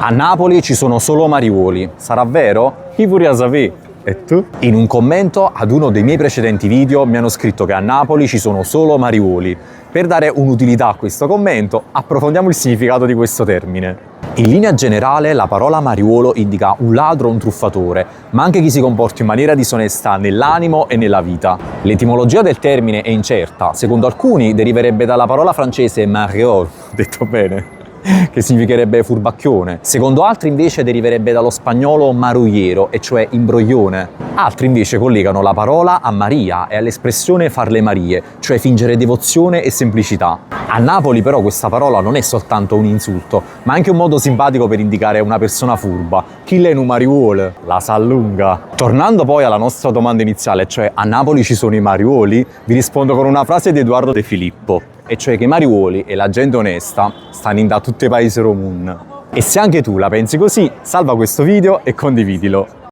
A Napoli ci sono solo mariuoli. Sarà vero? Chi vorrà sapere? E tu? In un commento ad uno dei miei precedenti video mi hanno scritto che a Napoli ci sono solo mariuoli. Per dare un'utilità a questo commento, approfondiamo il significato di questo termine. In linea generale, la parola mariuolo indica un ladro o un truffatore, ma anche chi si comporta in maniera disonesta nell'animo e nella vita. L'etimologia del termine è incerta. Secondo alcuni deriverebbe dalla parola francese mariole, detto bene, che significherebbe furbacchione. Secondo altri invece deriverebbe dallo spagnolo marrugliero, e cioè imbroglione. Altri invece collegano la parola a Maria e all'espressione far le Marie, cioè fingere devozione e semplicità. A Napoli però questa parola non è soltanto un insulto, ma anche un modo simpatico per indicare una persona furba. Chi le nu mariuole? La sa lunga. Tornando poi alla nostra domanda iniziale, cioè a Napoli ci sono i mariuoli, vi rispondo con una frase di Edoardo De Filippo, e cioè che i mariuoli e la gente onesta stanno in da tutti i paesi romun. E se anche tu la pensi così, salva questo video e condividilo.